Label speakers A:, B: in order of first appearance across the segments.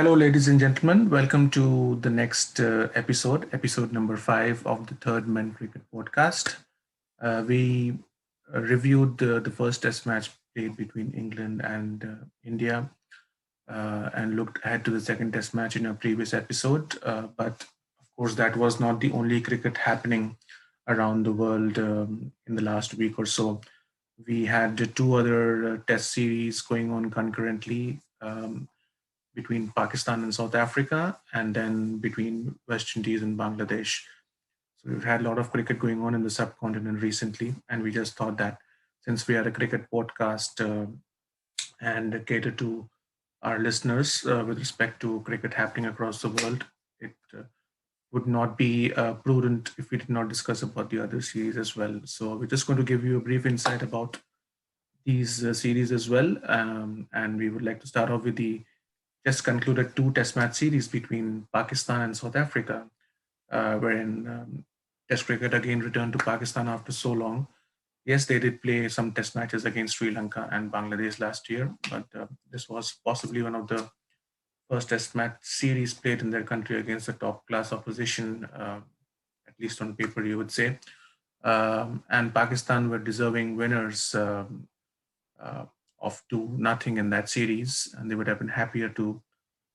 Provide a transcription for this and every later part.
A: Hello, ladies and gentlemen. Welcome to the next episode number five of the Third Men Cricket Podcast. We reviewed the first Test match played between England and India and looked ahead to the second Test match in our previous episode. But of course, that was not the only cricket happening around the world in the last week or so. We had two other Test series going on concurrently. Between Pakistan and South Africa, and then between West Indies and Bangladesh. So we've had a lot of cricket going on in the subcontinent recently, and we just thought that since we are a cricket podcast and cater to our listeners with respect to cricket happening across the world, it would not be prudent if we did not discuss about the other series as well. So we're just going to give you a brief insight about these series as well, and we would like to start off with the just concluded two Test match series between Pakistan and South Africa, wherein Test cricket again returned to Pakistan after so long. Yes, they did play some Test matches against Sri Lanka and Bangladesh last year, but this was possibly one of the first Test match series played in their country against a top class opposition, at least on paper, you would say. And Pakistan were deserving winners uh, of 2-0 in that series, and they would have been happier to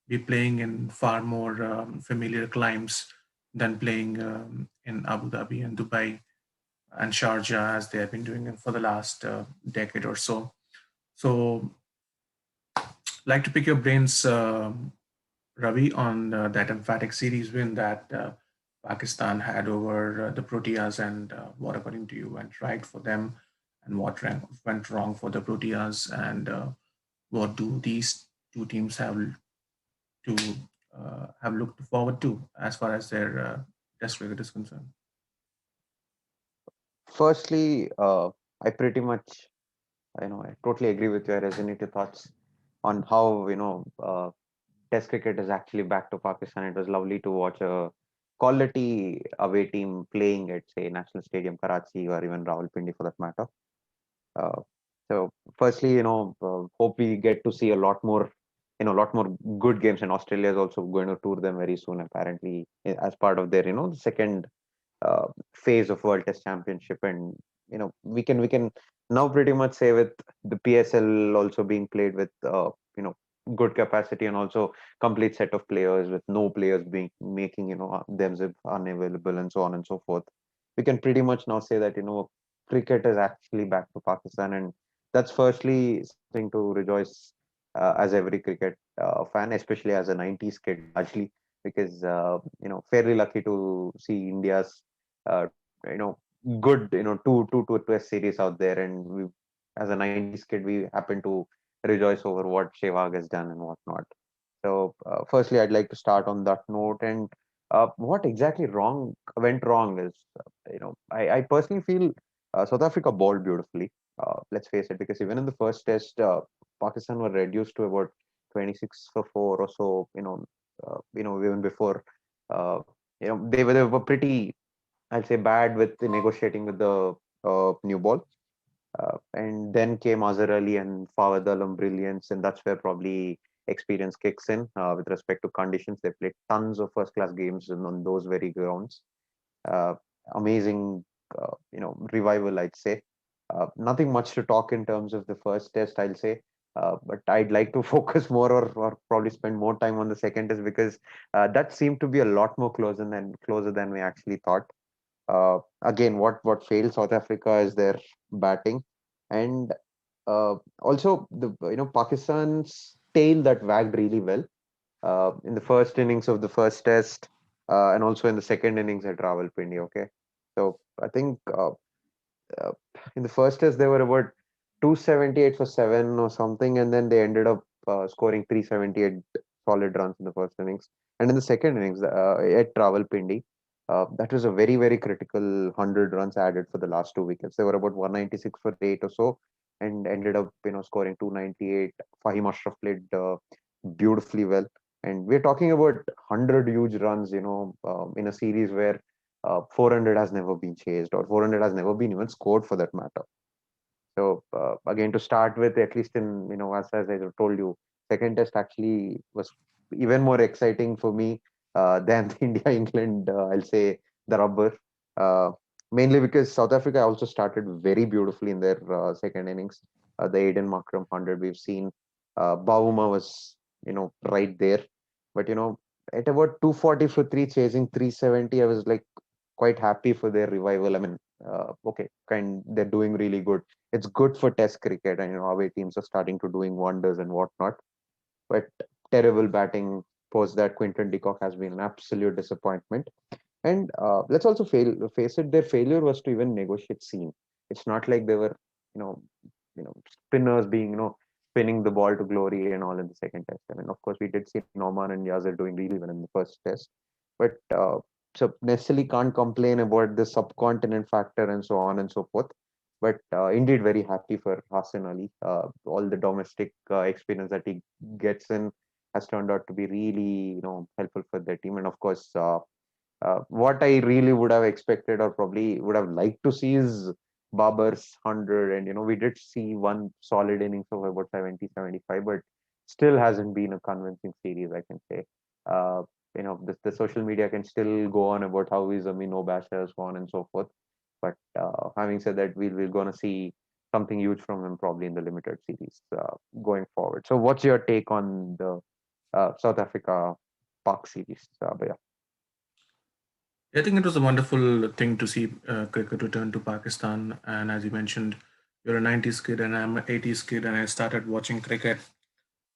A: be playing in far more familiar climes than playing in Abu Dhabi and Dubai and Sharjah as they have been doing it for the last decade or so. So, like to pick your brains, Ravi, on that emphatic series win that Pakistan had over the Proteas, and what, according to you, went right for them, and what went wrong for the Proteas, and what do these two teams to have looked forward to as far as their test cricket is concerned.
B: Firstly, I pretty much, I totally agree with your resonated thoughts on how, Test cricket is actually back to Pakistan. It was lovely to watch a quality away team playing at, say, National Stadium, Karachi, or even Rawalpindi for that matter. Uh, so, firstly, hope we get to see a lot more good games. And Australia is also going to tour them very soon, apparently, as part of their, the second phase of World Test Championship, and we can now pretty much say with the PSL also being played with good capacity and also complete set of players with no players being making themselves unavailable and so on and so forth. We can pretty much now say that cricket is actually back to Pakistan, and that's firstly something to rejoice as every cricket fan, especially as a 90s kid largely, because fairly lucky to see India's uh, you know good two test series out there, and we as a 90s kid we happen to rejoice over what Shevag has done and whatnot. So firstly I'd like to start on that note, and what exactly went wrong is I personally feel South Africa bowled beautifully, let's face it, because even in the first test Pakistan were reduced to about 26 for 4 or so, even before uh, they were pretty, I'll say, bad with negotiating with the new ball. And then came Azhar Ali and Fawad Alam brilliance, and that's where probably experience kicks in with respect to conditions. They played tons of first class games on those very grounds. Uh, Amazing, revival, I'd say. Nothing much to talk in terms of the first test, I'll say. But I'd like to focus more, or probably spend more time on the second test, because that seemed to be a lot more closer than we actually thought. Again, what failed South Africa is their batting, and also the Pakistan's tail that wagged really well in the first innings of the first test, and also in the second innings at Rawalpindi. Okay, so I think uh, in the first test they were about 278 for 7 or something, and then they ended up scoring 378 solid runs in the first innings. And in the second innings at Rawalpindi, that was a very, very critical 100 runs added for the last two wickets. They were about 196 for 8 or so, and ended up scoring 298. Fahim Ashraf played beautifully well, and we're talking about 100 huge runs, in a series where 400 has never been chased, or 400 has never been even scored for that matter. So again, to start with, at least in as I told you, second test actually was even more exciting for me than the India England. I'll say the rubber, uh, mainly because South Africa also started very beautifully in their second innings. The Aiden Markram 100 we've seen. Bauma was right there, but at about 240 for three, chasing 370, I was like quite happy for their revival. I mean, okay, they're doing really good. It's good for Test cricket, and away teams are starting to doing wonders and whatnot. But terrible batting post that. Quinton de Kock has been an absolute disappointment. And let's also face it, their failure was to even negotiate seam. It's not like they were, you know, spinners being, spinning the ball to glory and all in the second test. I mean, of course, we did see Norman and Yazir doing really well in the first test, but so necessarily can't complain about the subcontinent factor and so on and so forth. But indeed, very happy for Hassan Ali. All the domestic experience that he gets in has turned out to be really, helpful for their team. And of course, what I really would have expected or probably would have liked to see is Babar's 100. And, we did see one solid innings of about 70, 75, but still hasn't been a convincing series, I can say. Uh, the social media can still go on about how he's a minnow basher, so on and so forth. But having said that, we're going to see something huge from him probably in the limited series going forward. So, what's your take on the South Africa Park series, Bhaiya?
A: I think it was a wonderful thing to see cricket return to Pakistan. And as you mentioned, you're a 90s kid and I'm an 80s kid, and I started watching cricket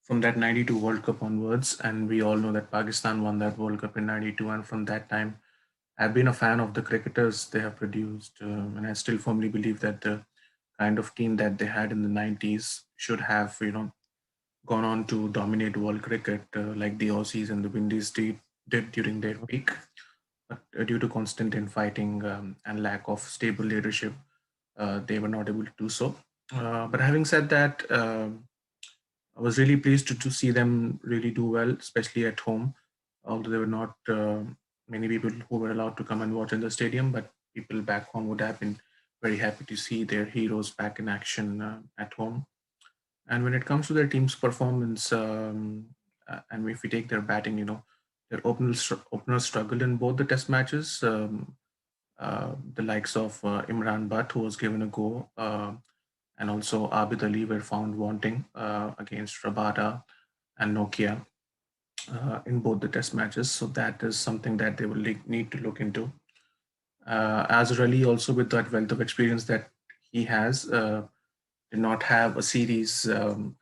A: from that 92 World Cup onwards. And we all know that Pakistan won that World Cup in 92. And from that time, I've been a fan of the cricketers they have produced. And I still firmly believe that the kind of team that they had in the 90s should have, gone on to dominate world cricket like the Aussies and the Windies did during their peak. But due to constant infighting and lack of stable leadership, they were not able to do so. But having said that, I was really pleased to see them really do well, especially at home. Although there were not many people who were allowed to come and watch in the stadium, but people back home would have been very happy to see their heroes back in action at home. And when it comes to their team's performance, and if we take their batting, their openers struggled in both the test matches. The likes of Imran Butt, who was given a go, and also Abid Ali were found wanting against Rabada and Nokia in both the test matches. So that is something that they will need to look into. Azhar Ali, also with that wealth of experience that he has, did not have a series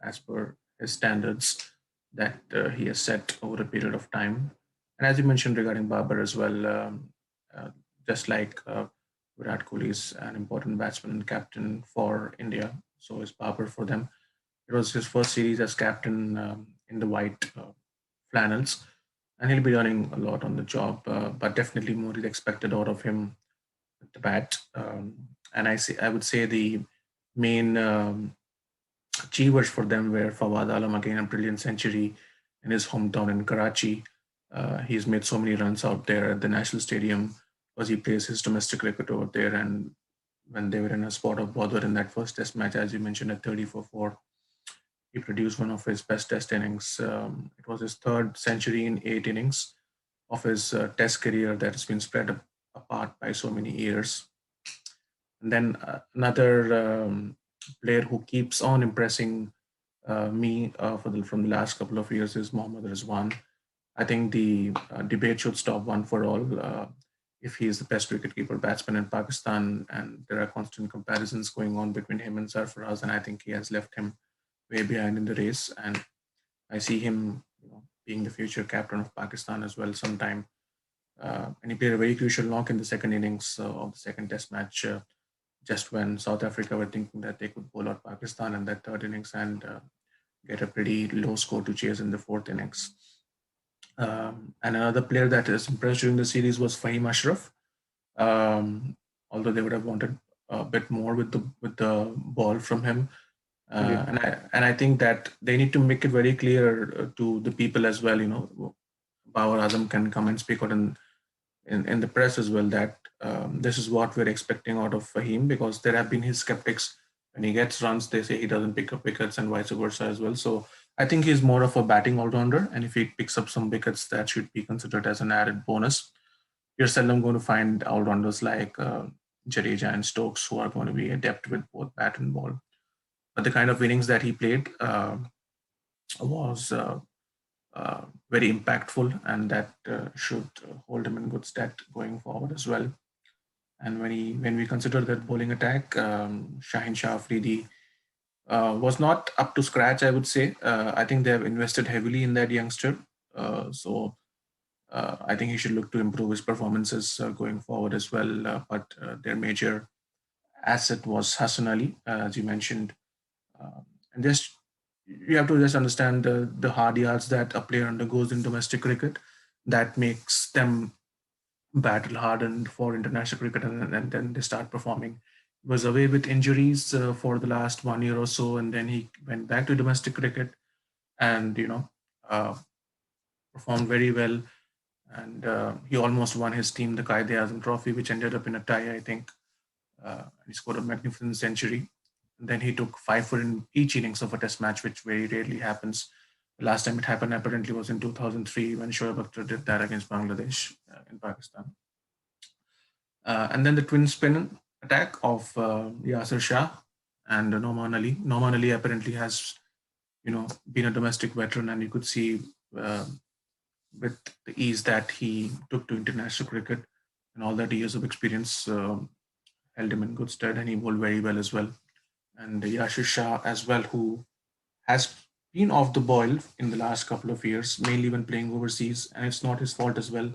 A: as per his standards that he has set over a period of time. And as you mentioned regarding Babar as well, uh, just like Virat Kohli is an important batsman and captain for India, so is Babar for them. It was his first series as captain in the white flannels, and he'll be learning a lot on the job. But definitely more is expected out of him at the bat. And I would say the main achievers for them were Fawad Alam, again a brilliant century in his hometown in Karachi. He's made so many runs out there at the National Stadium because he plays his domestic cricket over there. And when they were in a spot of bother in that first test match, as you mentioned, at 30 for 4, he produced one of his best test innings. It was his third century in 8 innings of his test career that has been spread apart by so many years. And then another player who keeps on impressing me from the last couple of years is Mohammad Rizwan. I think the debate should stop one for all. If he is the best wicketkeeper batsman in Pakistan, and there are constant comparisons going on between him and Sarfaraz, and I think he has left him way behind in the race. And I see him, being the future captain of Pakistan as well sometime. And he played a very crucial knock in the second innings of the second Test match, just when South Africa were thinking that they could bowl out Pakistan in that third innings and get a pretty low score to chase in the fourth innings. And another player that is impressed during the series was Fahim Ashraf. Although they would have wanted a bit more with the ball from him,
B: Indeed.
A: and I think that they need to make it very clear to the people as well. Bawar Azam can come and speak out in the press as well that this is what we're expecting out of Fahim, because there have been his skeptics when he gets runs, they say he doesn't pick up wickets and vice versa as well. So I think he's more of a batting all-rounder, and if he picks up some wickets, that should be considered as an added bonus. You're seldom going to find all-rounders like Jadeja and Stokes who are going to be adept with both bat and ball. But the kind of innings that he played was very impactful, and that should hold him in good stead going forward as well. And when we consider that bowling attack, Shaheen Shah Afridi was not up to scratch, I would say. I think they have invested heavily in that youngster. I think he should look to improve his performances going forward as well. But their major asset was Hassan Ali, as you mentioned. And just you have to just understand the hard yards that a player undergoes in domestic cricket that makes them battle hardened for international cricket, and then they start performing. He was away with injuries for the last 1 year or so, and then he went back to domestic cricket and uh, performed very well. And he almost won his team the Qaid Azam Trophy, which ended up in a tie, I think. He scored a magnificent century. And then he took 5 for in each innings of a test match, which very rarely happens. The last time it happened apparently was in 2003 when Shoaib Akhtar did that against Bangladesh in Pakistan. And then the twin spin attack of Yasir Shah and Noman Ali. Noman Ali apparently has, been a domestic veteran, and you could see uh, with the ease that he took to international cricket and all that years of experience held him in good stead, and he bowled very well as well. And Yashir Shah as well, who has been off the boil in the last couple of years, mainly when playing overseas, and it's not his fault as well.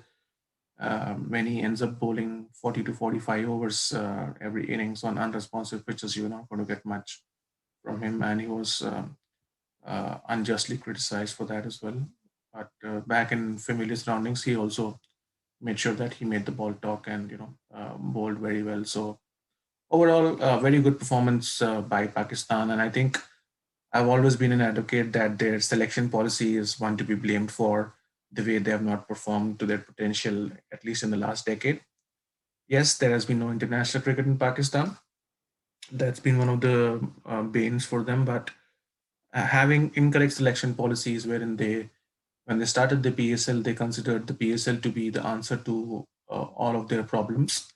A: When he ends up bowling 40 to 45 overs every innings on unresponsive pitches, you're not going to get much from him, and he was unjustly criticized for that as well. But back in familiar surroundings, he also made sure that he made the ball talk and bowled very well. So overall, very good performance by Pakistan, and I think I've always been an advocate that their selection policy is one to be blamed for the way they have not performed to their potential, at least in the last decade. Yes, there has been no international cricket in Pakistan. That's been one of the banes for them. But having incorrect selection policies, wherein when they started the PSL, they considered the PSL to be the answer to all of their problems,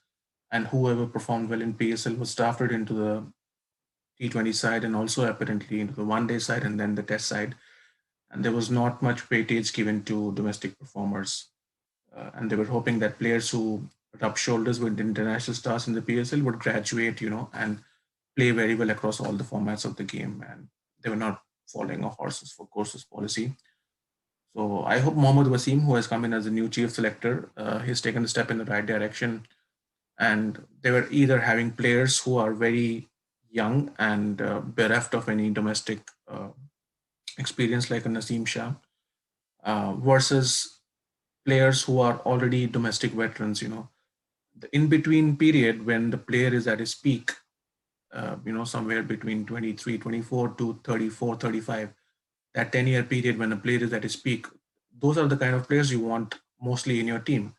A: and whoever performed well in PSL was drafted into the T20 side and also apparently into the one-day side and then the test side. And there was not much weightage given to domestic performers. And they were hoping that players who rub shoulders with international stars in the PSL would graduate, and play very well across all the formats of the game. And they were not following a horses for courses policy. So I hope Mohammad Wasim, who has come in as a new chief selector, he's taken a step in the right direction. And they were either having players who are very young and bereft of any domestic experience, like a Naseem Shah, versus players who are already domestic veterans. The in between period when the player is at his peak, somewhere between 23, 24 to 34, 35, that 10-year period when a player is at his peak, those are the kind of players you want mostly in your team,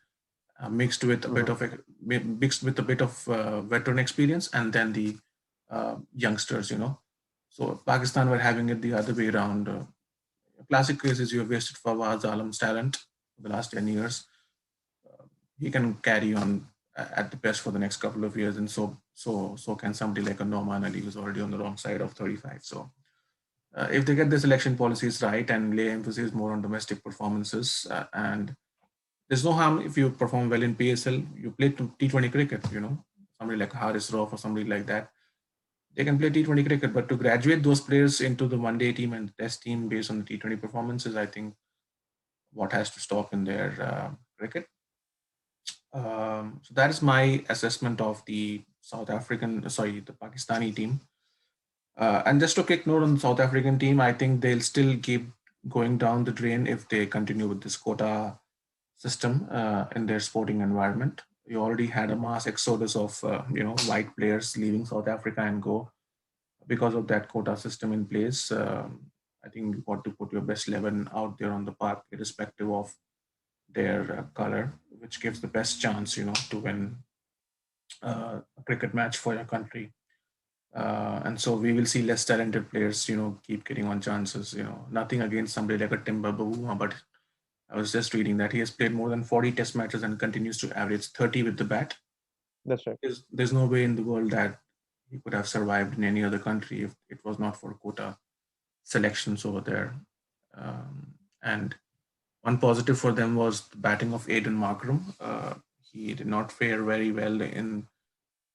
A: mixed with a bit
B: Mhm.
A: of veteran experience, and then the youngsters. So Pakistan were having it the other way around. Classic case is you have wasted Fawaz Alam's talent for the last 10 years. He can carry on at the best for the next couple of years, and so can somebody like a Norman Ali who's already on the wrong side of 35. So if they get the selection policies right and lay emphasis more on domestic performances, and there's no harm if you perform well in PSL, you play T20 cricket, somebody like Haris Rauf or somebody like that. They can play T20 cricket, but to graduate those players into the one day team and the test team based on the T20 performances, I think what has to stop in their cricket. So that is my assessment of the the Pakistani team. And just a quick note on the South African team, I think they'll still keep going down the drain if they continue with this quota system in their sporting environment. You already had a mass exodus of white players leaving South Africa and go because of that quota system in place. I think you got to put your best 11 out there on the park, irrespective of their color, which gives the best chance, to win a cricket match for your country. And so we will see less talented players, keep getting on chances. Nothing against somebody like a Timber Bavuma, but I was just reading that he has played more than 40 Test matches and continues to average 30 with the bat.
B: That's right.
A: There's no way in the world that he could have survived in any other country if it was not for quota selections over there. And one positive for them was the batting of Aiden Markram. He did not fare very well in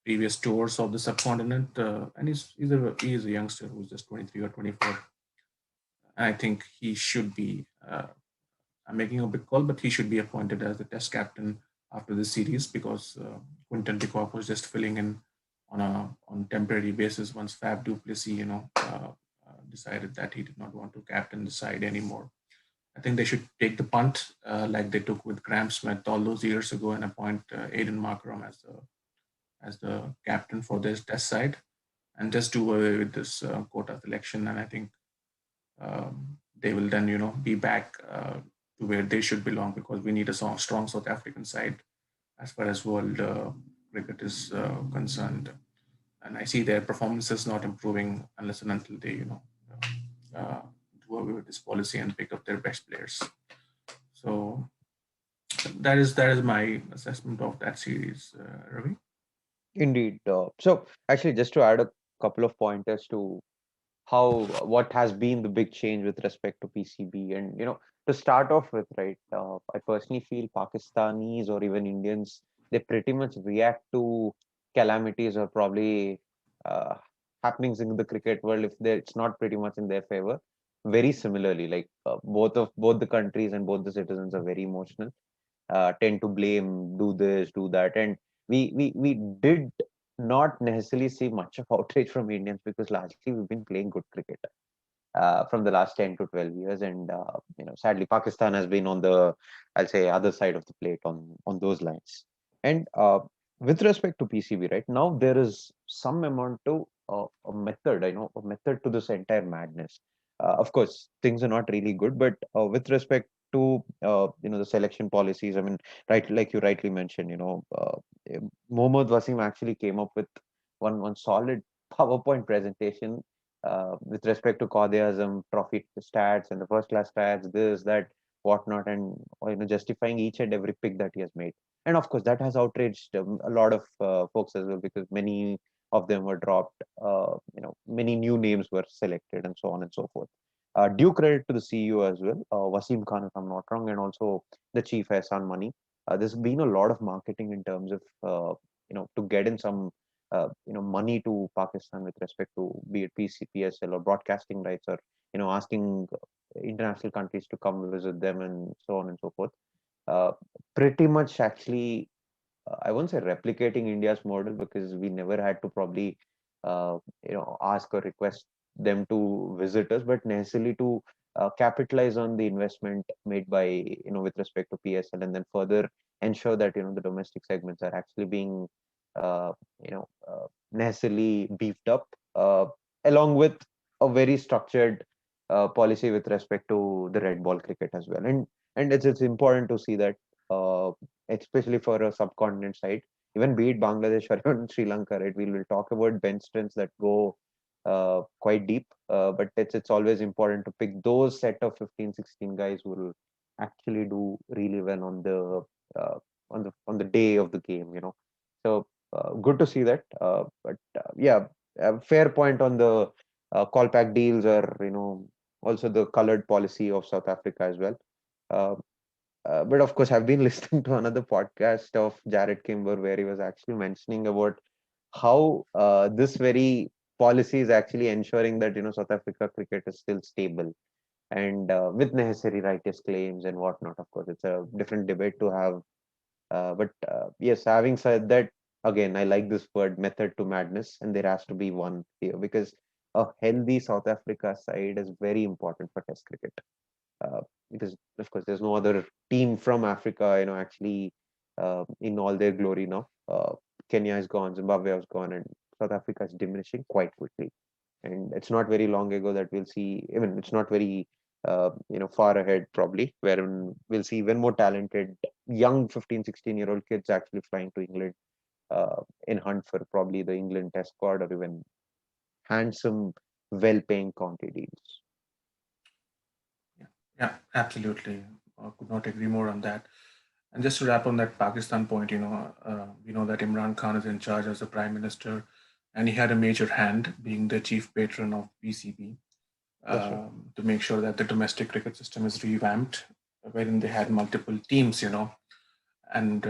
A: previous tours of the subcontinent, and he's a youngster who's just 23 or 24. And I think he should be. I'm making a big call, but he should be appointed as the Test captain after the series because Quinton de Kock was just filling in on temporary basis once Fab Duplessis, decided that he did not want to captain the side anymore. I think they should take the punt like they took with Graham Smith all those years ago and appoint Aiden Markram as the captain for this Test side and just do away with this quota selection. And I think they will then, be back to where they should belong because we need a strong South African side as far as world cricket is concerned. And I see their performances not improving unless and until they, uh, do away with this policy and pick up their best players. So that is my assessment of that series, Ravi.
B: Indeed. So actually, just to add a couple of pointers to how what has been the big change with respect to PCB, and to start off with, right? I personally feel Pakistanis or even Indians, they pretty much react to calamities or probably uh, happenings in the cricket world if it's not pretty much in their favor. Very similarly, like both the countries and both the citizens are very emotional, tend to blame, do this, do that, and we did not necessarily see much of outrage from Indians because largely we've been playing good cricket from the last 10 to 12 years, and sadly Pakistan has been on the, I'll say, other side of the plate on those lines. And with respect to PCB, right now there is some amount of a method, a method to this entire madness. Of course things are not really good, but with respect to the selection policies, I mean, right, like you rightly mentioned, Mohammad Wasim actually came up with one solid PowerPoint presentation with respect to Qadi Azam trophy stats and the first class stats, this, that, whatnot, and justifying each and every pick that he has made. And of course, that has outraged a lot of folks as well because many of them were dropped. Many new names were selected, and so on and so forth. Due credit to the CEO as well, Wasim Khan, if I'm not wrong, and also the chief Ehsan Money. There's been a lot of marketing in terms of to get in some money to Pakistan with respect to be it PCPSL or broadcasting rights, or asking international countries to come visit them and so on and so forth. Uh, Pretty much actually, I won't say replicating India's model because we never had to probably ask or request them to visit us, but necessarily to capitalize on the investment made by with respect to PSL, and then further ensure that the domestic segments are actually being uh, necessarily beefed up, along with a very structured policy with respect to the red ball cricket as well. And it's important to see that, especially for a subcontinent side, even be it Bangladesh or even Sri Lanka, right? We will talk about bench strengths that go quite deep, but it's always important to pick those set of 15, 16 guys who will actually do really well uh, on the day of the game. So good to see that. But yeah, a fair point on the callback deals, or also the colored policy of South Africa as well. Uh, but of course, I've been listening to another podcast of Jared Kimber where he was actually mentioning about how this very policy is actually ensuring that South Africa cricket is still stable, and with necessary righteous claims and whatnot. Of course, it's a different debate to have. But yes, having said that, again, I like this word method to madness, and there has to be one here because a healthy South Africa side is very important for Test cricket. Uh, because of course there's no other team from Africa, actually in all their glory now. Kenya is gone, Zimbabwe is gone, and South Africa is diminishing quite quickly. And it's not very long ago that we'll see. I mean, it's not very far ahead probably, wherein we'll see even more talented young 15, 16-year-old kids actually flying to England in hunt for probably the England Test squad or even. handsome, well-paying county deals.
A: Yeah, yeah, absolutely. Could not agree more on that. And just to wrap on that Pakistan point, we know that Imran Khan is in charge as the prime minister, and he had a major hand being the chief patron of PCB,
B: That's right.
A: to make sure that the domestic cricket system is revamped, wherein they had multiple teams, and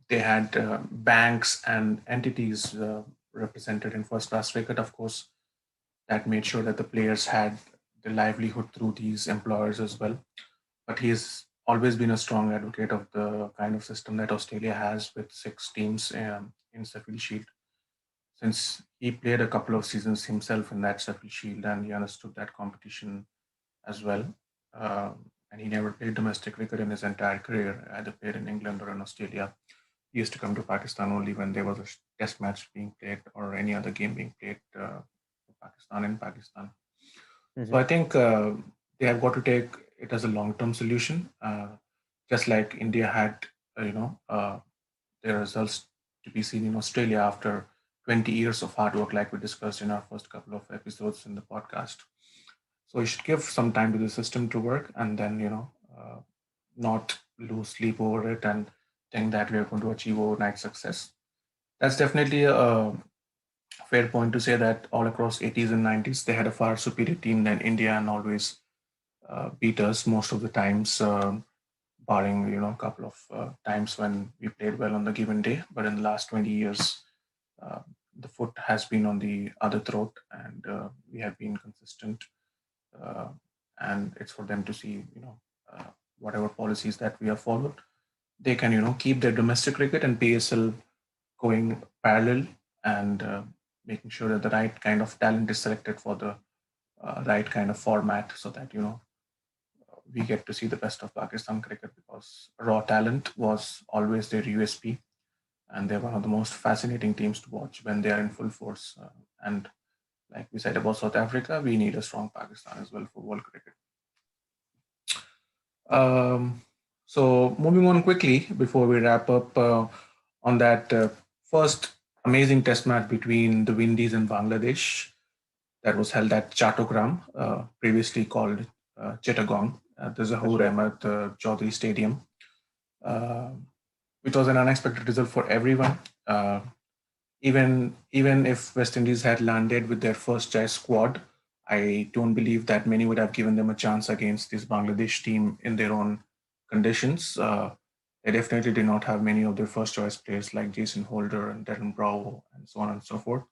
A: they had banks and entities represented in first class cricket, of course, that made sure that the players had the livelihood through these employers as well. But he's always been a strong advocate of the kind of system that Australia has with six teams in Sheffield Shield, since he played a couple of seasons himself in that Sheffield Shield and he understood that competition as well. And he never played domestic cricket in his entire career, either played in England or in Australia. He used to come to Pakistan only when there was a test match being played or any other game being played for Pakistan in Pakistan. So
B: Hmm.
A: I think they have got to take it as a long-term solution, just like India had, their results to be seen in Australia after 20 years of hard work, like we discussed in our first couple of episodes in the podcast. So you should give some time to the system to work, and then not lose sleep over it and think that we are going to achieve overnight success. That's definitely a fair point to say that all across 80s and 90s they had a far superior team than India and always beat us most of the times, barring a couple of times when we played well on the given day. But in the last 20 years, uh, the foot has been on the other throat, and we have been consistent. Uh, and it's for them to see, whatever policies that we have followed, they can keep their domestic cricket and PSL going parallel, and making sure that the right kind of talent is selected for the right kind of format, so that we get to see the best of Pakistan cricket, because raw talent was always their USP, and they're one of the most fascinating teams to watch when they are in full force. And like we said about South Africa, we need a strong Pakistan as well for world cricket. Um, so moving on quickly before we wrap up on that first amazing test match between the Windies and Bangladesh that was held at Chattogram, previously called Chittagong, the
B: That's
A: Zahoor
B: right.
A: Ahmed Chaudhary Stadium, uh, which was an unexpected result for everyone. Even if West Indies had landed with their first choice squad, I don't believe that many would have given them a chance against this Bangladesh team in their own conditions. They definitely did not have many of their first choice players like Jason Holder and Darren Bravo and so on and so forth.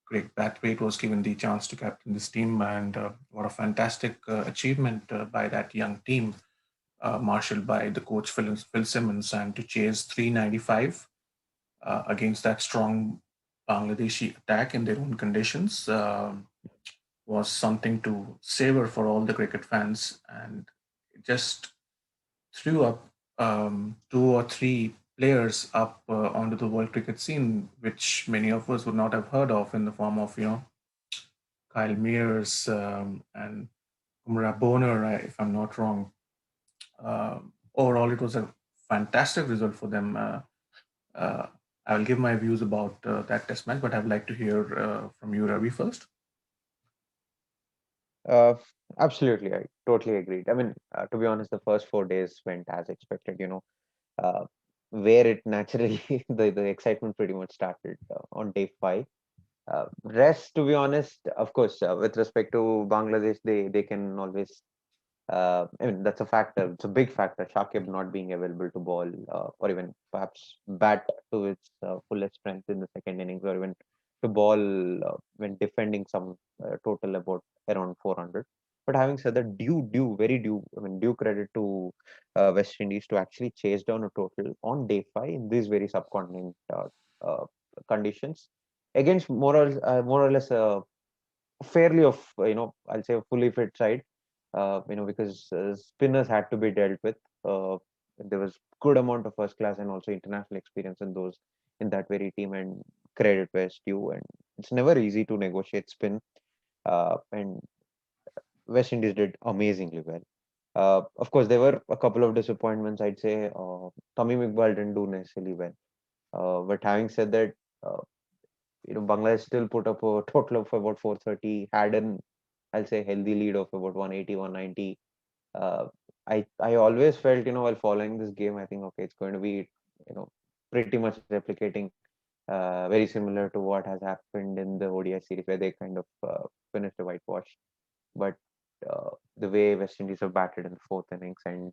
A: Greg Bathwaite was given the chance to captain this team, and what a fantastic achievement by that young team, marshaled by the coach Phil Simmons, and to chase 395 against that strong Bangladeshi attack in their own conditions was something to savor for all the cricket fans, and it just threw up two or three players up onto the world cricket scene, which many of us would not have heard of, in the form of Kyle Mears and Umrah Boner, if I'm not wrong. Overall, it was a fantastic result for them. Uh, I will give my views about that test match, but I'd like to hear from you, Ravi, first.
B: Uh, Absolutely, I totally agreed. I mean, to be honest, the first 4 days went as expected. Uh, where it naturally the excitement pretty much started on day 5. Rest, to be honest, of course, with respect to Bangladesh, they can always. I mean, that's a factor. It's a big factor. Shakib not being available to bowl, or even perhaps bat to its fullest strength in the second innings, or even to bowl when defending some total about around 400. But having said that, very due. I mean, due credit to West Indies to actually chase down a total on day 5 in these very subcontinent uh, conditions against more or less fairly of I'll say a fully fit side, because spinners had to be dealt with. uh, there was good amount of first class and also international experience in that very team, and credit where it's due, and it's never easy to negotiate spin, and West Indies did amazingly well. Of course, there were a couple of disappointments. I'd say Tamim Iqbal didn't do necessarily well, but having said that, uh, Bangladesh still put up a total of about 430, had an, I'll say, healthy lead of about 180, 190. Uh, I always felt, while following this game, I think, okay, it's going to be, pretty much replicating, very similar to what has happened in the ODI series where they kind of finished a whitewash. But the way West Indies have batted in the fourth innings, and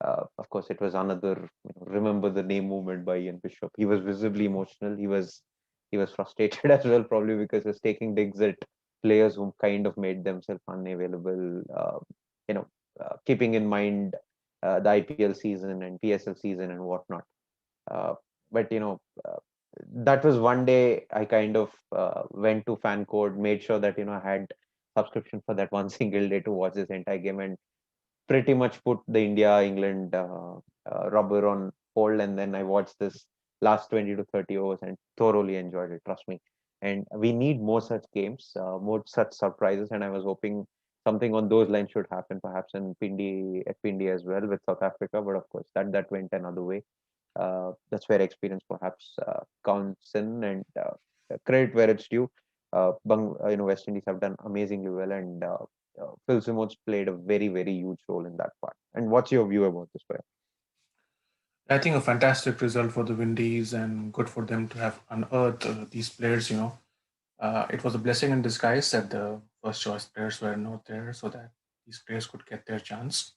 B: of course, it was another, remember the name movement by Ian Bishop. He was visibly emotional. He was frustrated as well, probably because he was taking digs at players who kind of made themselves unavailable. You know, Keeping in mind the IPL season and PSL season and whatnot. Uh, but that was one day I kind of went to fan code, made sure that I had subscription for that one single day to watch this entire game, and pretty much put the India England rubber on hold, and then I watched this last 20 to 30 overs and thoroughly enjoyed it. Trust me. And we need more such games, more such surprises, and I was hoping something on those lines should happen, perhaps in Pindi at Pindi as well with South Africa. But of course, that went another way. That's where experience perhaps counts in, and credit where it's due. West Indies have done amazingly well, and Phil Simmons played a very, very huge role in that part. And what's your view about this player?
A: I think a fantastic result for the Windies and good for them to have unearthed these players. It was a blessing in disguise that the first choice players were not there so that these players could get their chance.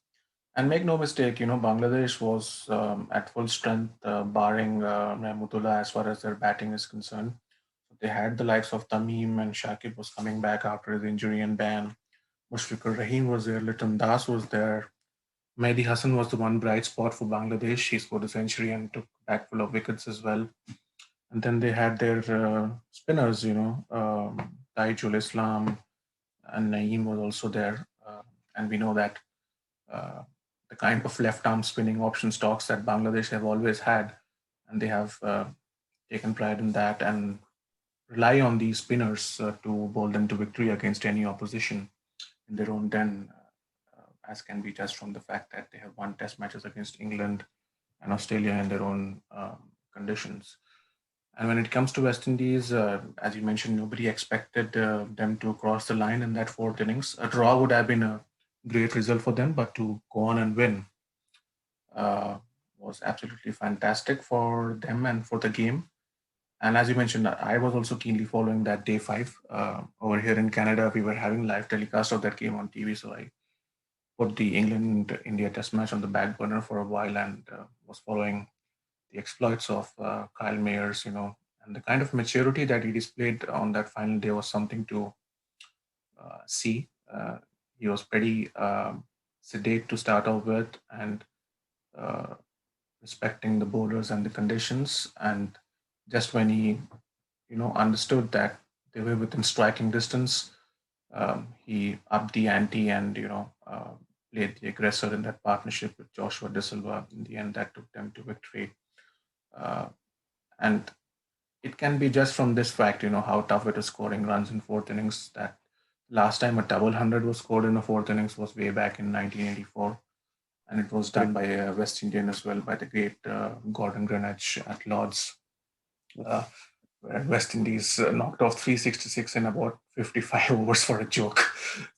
A: And make no mistake, Bangladesh was at full strength, barring Mahmudullah as far as their batting is concerned. They had the likes of Tamim and Shakib was coming back after his injury and ban. Mushfiqur Rahim was there, Liton Das was there. Mehdi Hassan was the one bright spot for Bangladesh. He scored a century and took back full of wickets as well. And then they had their spinners, Taijul Islam and Naeem was also there. And we know that uh, the kind of left arm spinning option stocks that Bangladesh have always had, and they have taken pride in that and rely on these spinners to bowl them to victory against any opposition in their own den, as can be judged from the fact that they have won test matches against England and Australia in their own conditions. And when it comes to West Indies, as you mentioned, nobody expected them to cross the line in that fourth innings. A draw would have been a great result for them, but to go on and win uh, was absolutely fantastic for them and for the game. And as you mentioned, I was also keenly following that day five. Over here in Canada, we were having live telecast of that game on TV. So I put the England India Test match on the back burner for a while and was following the exploits of Kyle Mayers, and the kind of maturity that he displayed on that final day was something to see. He was pretty sedate to start off with and uh, respecting the bowlers and the conditions. And just when he, understood that they were within striking distance, he upped the ante and, played the aggressor in that partnership with Joshua De Silva. In the end, that took them to victory. Uh, and it can be just from this fact, how tough it is scoring runs in fourth innings. That last time a double hundred was scored in the fourth innings was way back in 1984, and it was done by a West Indian as well, by the great Gordon Greenwich at Lords, uh, where West Indies knocked off 366 in about 55 overs for a joke.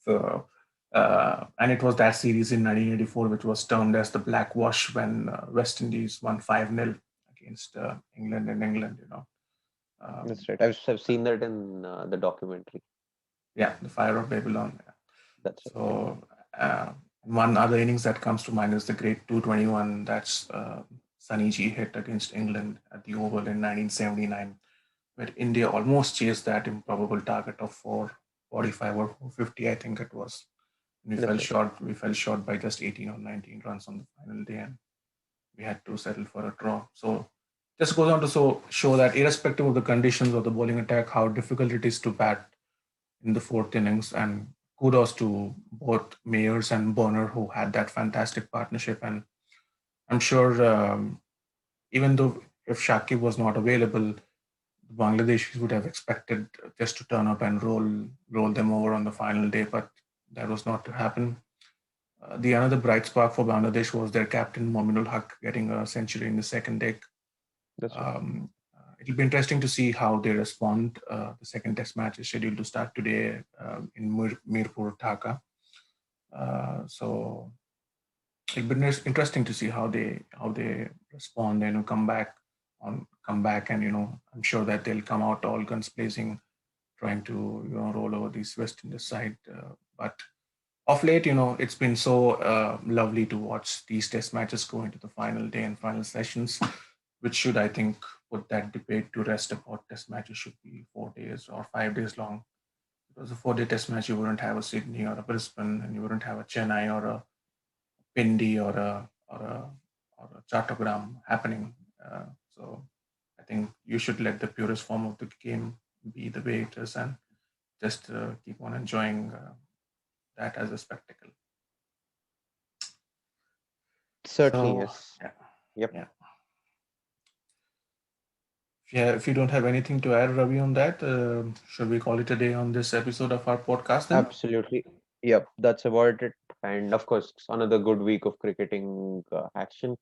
A: So, and it was that series in 1984 which was termed as the Black Wash when West Indies won 5-0 against England in England. Um,
B: That's right. I've seen that in the documentary.
A: yeah, the Fire of Babylon. Yeah.
B: That's right.
A: So one other innings that comes to mind is the great 221 that's Sunny G hit against England at the Oval in 1979, where India almost chased that improbable target of 445 or 450, I think it was. And we fell
B: That's right.
A: short. We fell short by just 18 or 19 runs on the final day, and we had to settle for a draw. So just goes on to show that irrespective of the conditions of the bowling attack, how difficult it is to bat in the fourth innings. And kudos to both Mayers and Bonner who had that fantastic partnership. And I'm sure even though if Shakib was not available, the Bangladeshis would have expected just to turn up and roll them over on the final day, but that was not to happen. The another bright spark for Bangladesh was their captain Mominul Haq getting a century in the second deck.
B: That's right.
A: Um, it'll be interesting to see how they respond. The second test match is scheduled to start today in Mirpur, Dhaka. So it'll be interesting to see how they respond and come back, and I'm sure that they'll come out all guns blazing, trying to roll over these West Indies side. But of late, it's been so lovely to watch these test matches go into the final day and final sessions, which should, I think, put that debate to rest about test matches should be 4 days or 5 days long. Because a 4 day test match, you wouldn't have a Sydney or a Brisbane, and you wouldn't have a Chennai or a Pindi or a Chattogram happening. So I think you should let the purest form of the game be the way it is, and just keep on enjoying that as a spectacle.
B: Certainly,
A: So
B: yes.
A: yeah,
B: Yep.
A: yeah. Yeah, if you don't have anything to add, Ravi, on that, should we call it a day on this episode of our podcast then?
B: Absolutely. Yep. That's about it. And of course, another good week of cricketing action.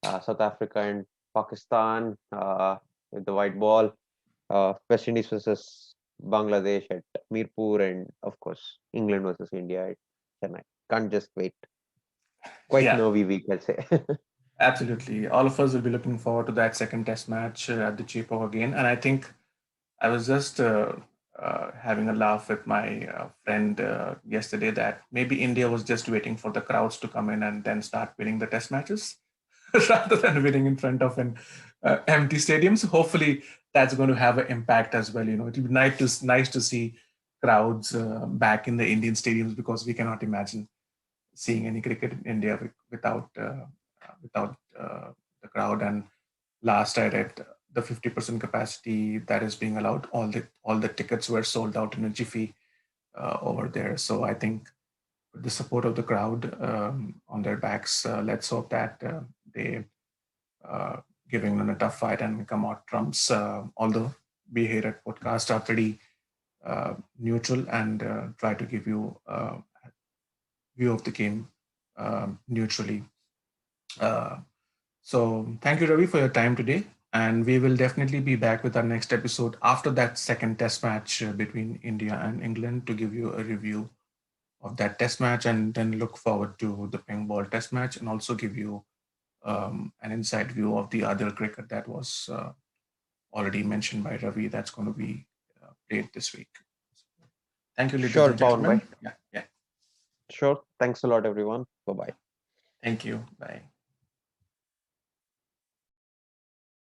B: South Africa and Pakistan with the white ball. West Indies versus Bangladesh at Mirpur, and of course, England versus India at Chennai. Can't just wait. Quite
A: Yeah,
B: nervy week, I'll say.
A: absolutely. All of us will be looking forward to that second test match at the Cheapo again. And I think I was just having a laugh with my friend yesterday that maybe India was just waiting for the crowds to come in and then start winning the test matches rather than winning in front of an empty stadium. So hopefully that's going to have an impact as well. It'll be nice to see crowds back in the Indian stadiums, because we cannot imagine seeing any cricket in India without the crowd. And last I read, the 50% capacity that is being allowed, all the tickets were sold out in a jiffy over there. So I think with the support of the crowd on their backs, let's hope that they giving them a tough fight and come out trumps. Although we here at podcast are pretty neutral and try to give you a view of the game neutrally. Uh, so thank you, Ravi, for your time today. And we will definitely be back with our next episode after that second test match between India and England to give you a review of that test match, and then look forward to the ping ball test match, and also give you an inside view of the other cricket that was already mentioned by Ravi that's going to be played this week. Thank you, ladies
B: Sure,
A: and
B: Pawan
A: gentlemen.
B: bhai.
A: Yeah, yeah.
B: Sure. Thanks a lot, everyone. Bye bye.
A: Thank you. Bye.